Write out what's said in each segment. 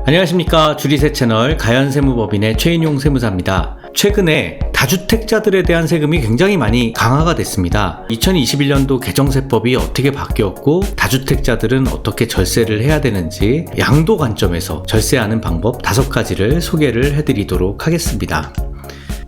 안녕하십니까. 주리세 채널 가연세무법인의 최인용 세무사입니다. 최근에 다주택자들에 대한 세금이 굉장히 많이 강화가 됐습니다. 2021년도 개정세법이 어떻게 바뀌었고 다주택자들은 어떻게 절세를 해야 되는지 양도 관점에서 절세하는 방법 5가지를 소개를 해드리도록 하겠습니다.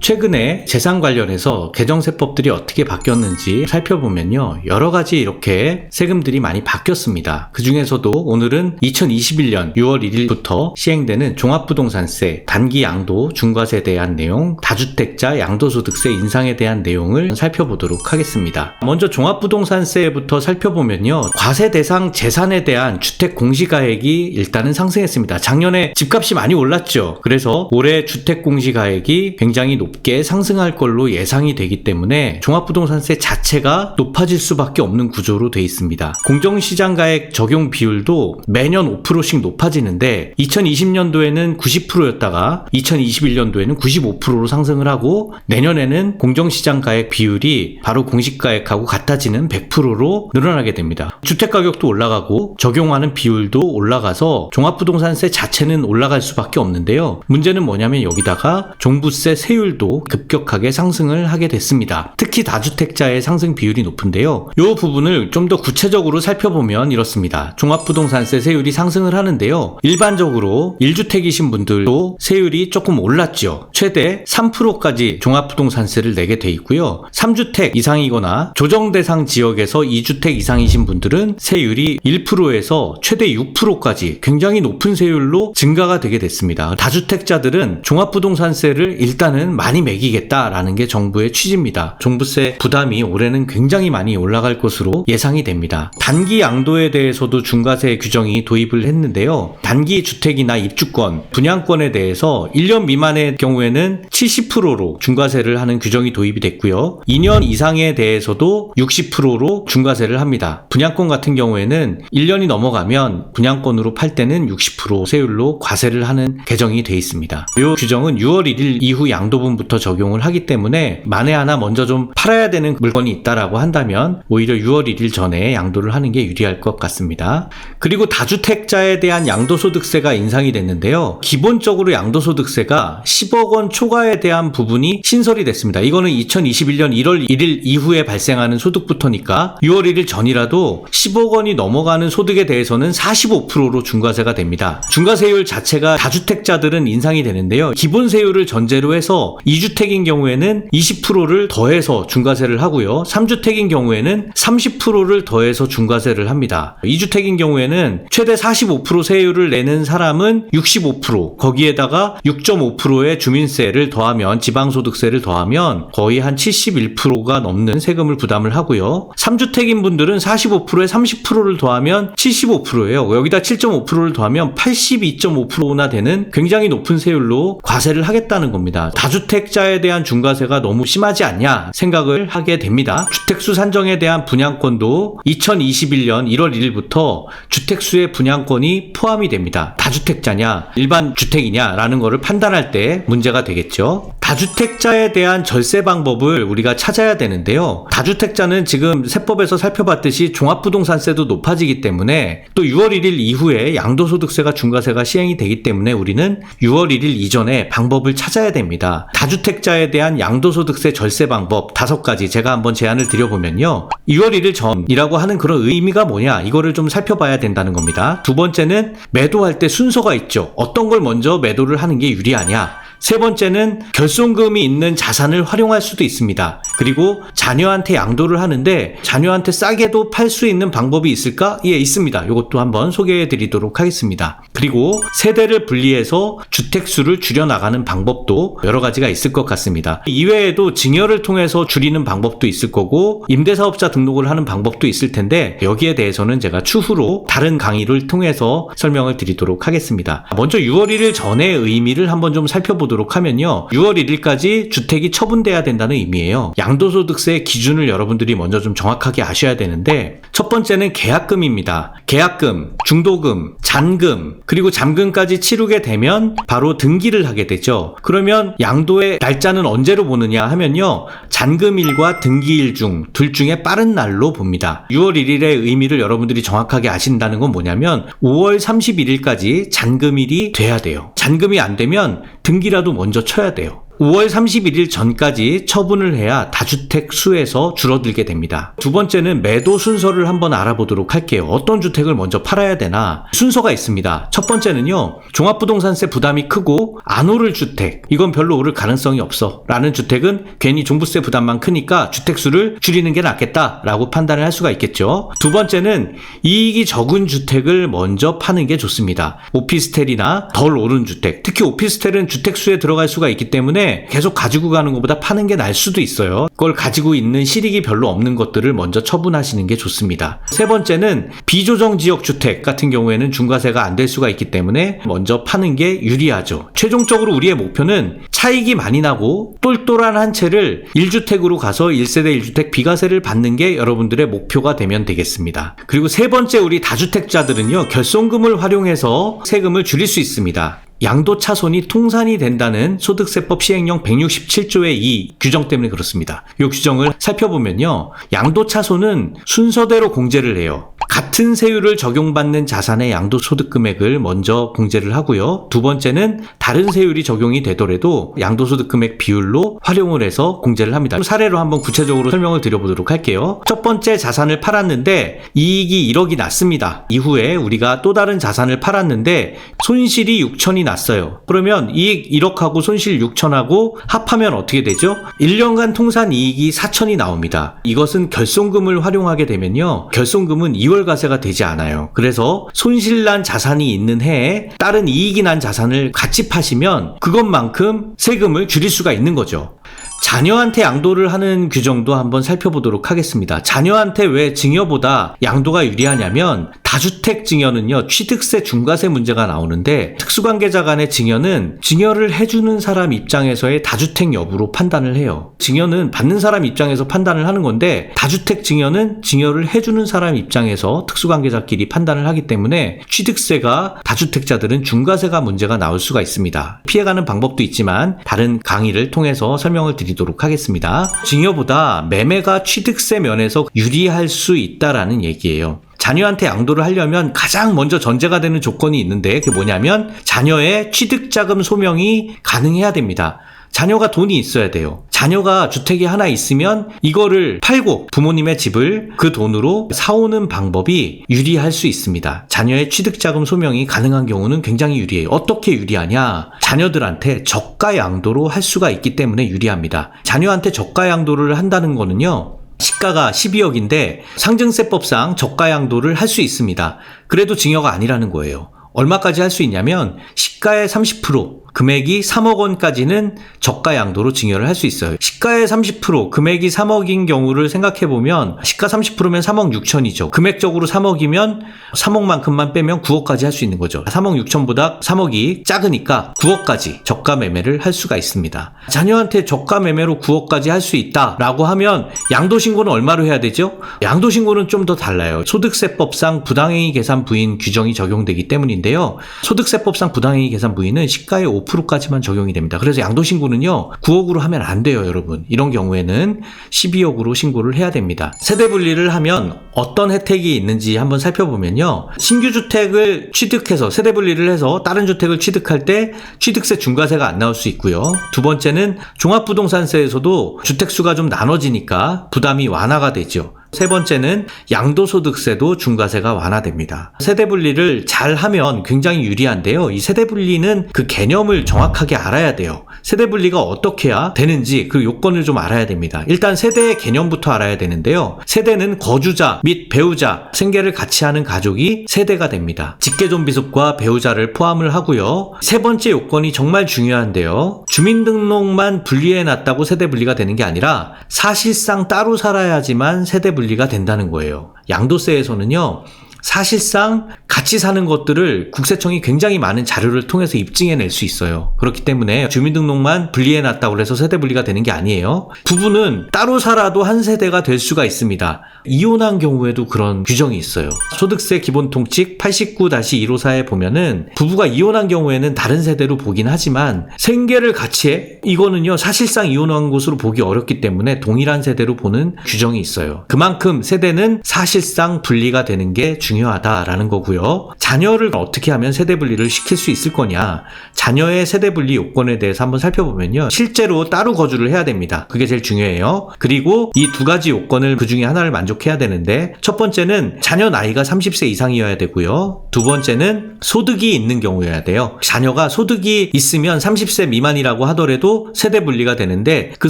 최근에 재산 관련해서 개정세법들이 어떻게 바뀌었는지 살펴보면요, 여러가지 이렇게 세금들이 많이 바뀌었습니다. 그 중에서도 오늘은 2021년 6월 1일부터 시행되는 종합부동산세, 단기 양도 중과세에 대한 내용, 다주택자 양도소득세 인상에 대한 내용을 살펴보도록 하겠습니다. 먼저 종합부동산세부터 살펴보면요, 과세 대상 재산에 대한 주택 공시가액이 일단은 상승했습니다. 작년에 집값이 많이 올랐죠. 그래서 올해 주택 공시가액이 굉장히 높게 상승할 걸로 예상이 되기 때문에 종합부동산세 자체가 높아질 수밖에 없는 구조로 되어 있습니다. 공정시장가액 적용 비율도 매년 5%씩 높아지는데 2020년도에는 90%였다가 2021년도에는 95%로 상승을 하고 내년에는 공정시장가액 비율이 바로 공시가액하고 같아지는 100%로 늘어나게 됩니다. 주택가격도 올라가고 적용하는 비율도 올라가서 종합부동산세 자체는 올라갈 수밖에 없는데요. 문제는 뭐냐면 여기다가 종부세 세율도 급격하게 상승을 하게 됐습니다. 특히 다주택자의 상승 비율이 높은데요. 이 부분을 좀 더 구체적으로 살펴보면 이렇습니다. 종합부동산세 세율이 상승을 하는데요. 일반적으로 1주택이신 분들도 세율이 조금 올랐죠. 최대 3%까지 종합부동산세를 내게 돼 있고요. 3주택 이상이거나 조정대상 지역에서 2주택 이상이신 분들은 세율이 1%에서 최대 6%까지 굉장히 높은 세율로 증가가 되게 됐습니다. 다주택자들은 종합부동산세를 일단은 많이 매기겠다라는 게 정부의 취지입니다. 종부세 부담이 올해는 굉장히 많이 올라갈 것으로 예상이 됩니다. 단기 양도에 대해서도 중과세 규정이 도입을 했는데요. 단기 주택이나 입주권, 분양권에 대해서 1년 미만의 경우에는 70%로 중과세를 하는 규정이 도입이 됐고요. 2년 이상에 대해서도 60%로 중과세를 합니다. 분양권 같은 경우에는 1년이 넘어가면 분양권으로 팔 때는 60% 세율로 과세를 하는 개정이 되어 있습니다. 이 규정은 6월 1일 이후 양도분부터 적용을 하기 때문에 만에 하나 먼저 좀 팔아야 되는 물건이 있다라고 한다면 오히려 6월 1일 전에 양도를 하는 게 유리할 것 같습니다. 그리고 다주택자에 대한 양도소득세가 인상이 됐는데요. 기본적으로 양도소득세가 10억 원 초과에 대한 부분이 신설이 됐습니다. 이거는 2021년 1월 1일 이후에 발생하는 소득부터니까 6월 1일 전이라도 10억 원이 넘어가는 소득에 대해서는 45%로 중과세가 됩니다. 중과세율 자체가 다주택자들은 인상이 되는데요. 기본세율을 전제로 해서 2주택인 경우에는 20%를 더해서 중과세를 하고요. 3주택인 경우에는 30%를 더해서 중과세를 합니다. 2주택인 경우에는 최대 45% 세율을 내는 사람은 65%, 거기에다가 6.5%의 주민세를 더하면, 지방소득세를 더하면 거의 한 71%가 넘는 세금을 부담을 하고요. 3주택인 분들은 45%에 30%를 더하면 75%예요. 여기다 7.5%를 더하면 82.5%나 되는 굉장히 높은 세율로 과세를 하겠다는 겁니다. 다주택자에 대한 중과세가 너무 심하지 않냐 생각을 하게 됩니다. 주택수 산정에 대한 분양권도 2021년 1월 1일부터 주택수의 분양권이 포함이 됩니다. 다주택자냐 일반 주택이냐 라는 거를 판단할 때 문제가 되겠죠. 다주택자에 대한 절세 방법을 우리가 찾아야 되는데요. 다주택자는 지금 세법에서 살펴봤듯이 종합부동산세도 높아지기 때문에 또 6월 1일 이후에 양도소득세가 중과세가 시행이 되기 때문에 우리는 6월 1일 이전에 방법을 찾아야 됩니다. 다주택자에 대한 양도소득세 절세 방법 5가지 제가 한번 제안을 드려보면요. 6월 1일 전이라고 하는 그런 의미가 뭐냐, 이거를 좀 살펴봐야 된다는 겁니다. 두 번째는 매도할 때 순서가 있죠. 어떤 걸 먼저 매도를 하는 게 유리하냐. 세 번째는 결손금이 있는 자산을 활용할 수도 있습니다. 그리고 자녀한테 양도를 하는데 자녀한테 싸게도 팔 수 있는 방법이 있을까? 예, 있습니다. 이것도 한번 소개해 드리도록 하겠습니다. 그리고 세대를 분리해서 주택수를 줄여나가는 방법도 여러 가지가 있을 것 같습니다. 이외에도 증여를 통해서 줄이는 방법도 있을 거고 임대사업자 등록을 하는 방법도 있을 텐데 여기에 대해서는 제가 추후로 다른 강의를 통해서 설명을 드리도록 하겠습니다. 먼저 6월 1일 전의 의미를 한번 좀 살펴보도록 하면요. 6월 1일까지 주택이 처분돼야 된다는 의미예요. 양도소득세 기준을 여러분들이 먼저 좀 정확하게 아셔야 되는데 첫 번째는 계약금입니다. 계약금, 중도금, 잔금, 그리고 잠금까지 치르게 되면 바로 등기를 하게 되죠. 그러면 양도의 날짜는 언제로 보느냐 하면요. 잔금일과 등기일 중 둘 중에 빠른 날로 봅니다. 6월 1일의 의미를 여러분들이 정확하게 아신다는 건 뭐냐면 5월 31일까지 잔금일이 돼야 돼요. 잔금이 안 되면 등기라도 먼저 쳐야 돼요. 5월 31일 전까지 처분을 해야 다주택 수에서 줄어들게 됩니다. 두 번째는 매도 순서를 한번 알아보도록 할게요. 어떤 주택을 먼저 팔아야 되나 순서가 있습니다. 첫 번째는요. 종합부동산세 부담이 크고 안 오를 주택, 이건 별로 오를 가능성이 없어 라는 주택은 괜히 종부세 부담만 크니까 주택수를 줄이는 게 낫겠다 라고 판단을 할 수가 있겠죠. 두 번째는 이익이 적은 주택을 먼저 파는 게 좋습니다. 오피스텔이나 덜 오른 주택, 특히 오피스텔은 주택수에 들어갈 수가 있기 때문에 계속 가지고 가는 것보다 파는 게 나을 수도 있어요. 그걸 가지고 있는 실익이 별로 없는 것들을 먼저 처분하시는 게 좋습니다. 세 번째는 비조정 지역 주택 같은 경우에는 중과세가 안 될 수가 있기 때문에 먼저 파는 게 유리하죠. 최종적으로 우리의 목표는 차익이 많이 나고 똘똘한 한 채를 1주택으로 가서 1세대 1주택 비과세를 받는 게 여러분들의 목표가 되면 되겠습니다. 그리고 세 번째, 우리 다주택자들은요, 결손금을 활용해서 세금을 줄일 수 있습니다. 양도차손이 통산이 된다는 소득세법 시행령 167조의 이 규정 때문에 그렇습니다. 이 규정을 살펴보면요. 양도차손은 순서대로 공제를 해요. 같은 세율을 적용받는 자산의 양도소득금액을 먼저 공제를 하고요. 두 번째는 다른 세율이 적용이 되더라도 양도소득금액 비율로 활용을 해서 공제를 합니다. 사례로 한번 구체적으로 설명을 드려보도록 할게요. 첫 번째, 자산을 팔았는데 이익이 1억이 났습니다. 이후에 우리가 또 다른 자산을 팔았는데 손실이 6천이 났어요. 그러면 이익 1억하고 손실 6천하고 합하면 어떻게 되죠? 1년간 통산 이익이 4천이 나옵니다. 이것은 결손금을 활용하게 되면요. 결손금은 2월 가세가 되지 않아요. 그래서 손실난 자산이 있는 해에 다른 이익이 난 자산을 같이 파시면 그것만큼 세금을 줄일 수가 있는 거죠. 자녀한테 양도를 하는 규정도 한번 살펴보도록 하겠습니다. 자녀한테 왜 증여보다 양도가 유리하냐면 다주택 증여는요, 취득세 중과세 문제가 나오는데 특수관계자 간의 증여는 증여를 해주는 사람 입장에서의 다주택 여부로 판단을 해요. 증여는 받는 사람 입장에서 판단을 하는 건데 다주택 증여는 증여를 해주는 사람 입장에서 특수관계자끼리 판단을 하기 때문에 취득세가 다주택자들은 중과세가 문제가 나올 수가 있습니다. 피해가는 방법도 있지만 다른 강의를 통해서 설명을 드리도록 하겠습니다. 증여보다 매매가 취득세 면에서 유리할 수 있다라는 얘기예요. 자녀한테 양도를 하려면 가장 먼저 전제가 되는 조건이 있는데 그게 뭐냐면 자녀의 취득자금 소명이 가능해야 됩니다. 자녀가 돈이 있어야 돼요. 자녀가 주택이 하나 있으면 이거를 팔고 부모님의 집을 그 돈으로 사오는 방법이 유리할 수 있습니다. 자녀의 취득자금 소명이 가능한 경우는 굉장히 유리해요. 어떻게 유리하냐? 자녀들한테 저가 양도로 할 수가 있기 때문에 유리합니다. 자녀한테 저가 양도를 한다는 거는요, 시가가 12억인데 상증세법상 저가 양도를 할 수 있습니다. 그래도 증여가 아니라는 거예요. 얼마까지 할 수 있냐면 시가의 30%, 금액이 3억 원까지는 저가 양도로 증여를 할 수 있어요. 시가의 30%, 금액이 3억인 경우를 생각해보면 시가 30%면 3억 6천이죠. 금액적으로 3억이면 3억만큼만 빼면 9억까지 할 수 있는 거죠. 3억 6천보다 3억이 작으니까 9억까지 저가 매매를 할 수가 있습니다. 자녀한테 저가 매매로 9억까지 할 수 있다라고 하면 양도신고는 얼마로 해야 되죠? 양도신고는 좀 더 달라요. 소득세법상 부당행위 계산 부인 규정이 적용되기 때문인데요. 소득세법상 부당행위 계산 부인은 시가의 5%까지만 적용이 됩니다. 그래서 양도신고는요, 9억으로 하면 안 돼요, 여러분. 이런 경우에는 12억으로 신고를 해야 됩니다. 세대 분리를 하면 어떤 혜택이 있는지 한번 살펴보면요. 신규 주택을 취득해서 세대 분리를 해서 다른 주택을 취득할 때 취득세 중과세가 안 나올 수 있고요. 두 번째는 종합부동산세에서도 주택수가 좀 나눠지니까 부담이 완화가 되죠. 세 번째는 양도소득세도 중과세가 완화됩니다. 세대분리를 잘 하면 굉장히 유리한데요. 이 세대분리는 그 개념을 정확하게 알아야 돼요. 세대분리가 어떻게 해야 되는지 그 요건을 좀 알아야 됩니다. 일단 세대의 개념부터 알아야 되는데요. 세대는 거주자 및 배우자, 생계를 같이 하는 가족이 세대가 됩니다. 직계존비속과 배우자를 포함을 하고요. 세 번째 요건이 정말 중요한데요. 주민등록만 분리해놨다고 세대분리가 되는 게 아니라 사실상 따로 살아야지만 세대분리가 된다는 거예요. 양도세에서는요, 사실상 같이 사는 것들을 국세청이 굉장히 많은 자료를 통해서 입증해낼 수 있어요. 그렇기 때문에 주민등록만 분리해놨다고 해서 세대 분리가 되는 게 아니에요. 부부는 따로 살아도 한 세대가 될 수가 있습니다. 이혼한 경우에도 그런 규정이 있어요. 소득세 기본통칙 89-154에 보면은 부부가 이혼한 경우에는 다른 세대로 보긴 하지만 생계를 같이 해? 이거는요 사실상 이혼한 것으로 보기 어렵기 때문에 동일한 세대로 보는 규정이 있어요. 그만큼 세대는 사실상 분리가 되는 게 중요하다라는 거고요. 자녀를 어떻게 하면 세대 분리를 시킬 수 있을 거냐, 자녀의 세대 분리 요건에 대해서 한번 살펴보면요, 실제로 따로 거주를 해야 됩니다. 그게 제일 중요해요. 그리고 이 두 가지 요건을 그 중에 하나를 만족해야 되는데, 첫 번째는 자녀 나이가 30세 이상이어야 되고요, 두 번째는 소득이 있는 경우여야 돼요. 자녀가 소득이 있으면 30세 미만이라고 하더라도 세대 분리가 되는데, 그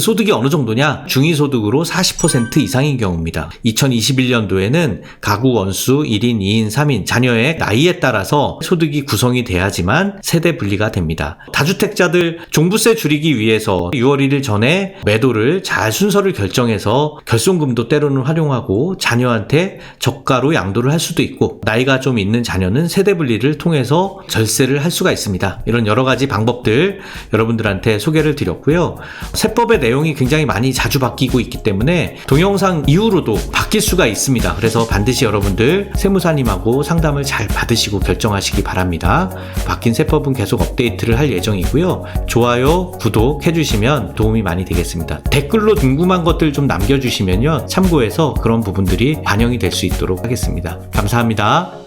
소득이 어느 정도냐, 중위소득으로 40% 이상인 경우입니다. 2021년도에는 가구 원수 1인, 2인, 3인 자녀의 나이에 따라서 소득이 구성이 돼야지만 세대 분리가 됩니다. 다주택자들 종부세 줄이기 위해서 6월 1일 전에 매도를 잘 순서를 결정해서 결손금도 때로는 활용하고 자녀한테 저가로 양도를 할 수도 있고, 나이가 좀 있는 자녀는 세대 분리를 통해서 절세를 할 수가 있습니다. 이런 여러 가지 방법들 여러분들한테 소개를 드렸고요. 세법의 내용이 굉장히 많이 자주 바뀌고 있기 때문에 동영상 이후로도 바뀔 수가 있습니다. 그래서 반드시 여러분들 세무사님하고 상담을 잘 받으시고 결정하시기 바랍니다. 바뀐 세법은 계속 업데이트를 할 예정이고요. 좋아요, 구독 해주시면 도움이 많이 되겠습니다. 댓글로 궁금한 것들 좀 남겨주시면요, 참고해서 그런 부분들이 반영이 될 수 있도록 하겠습니다. 감사합니다.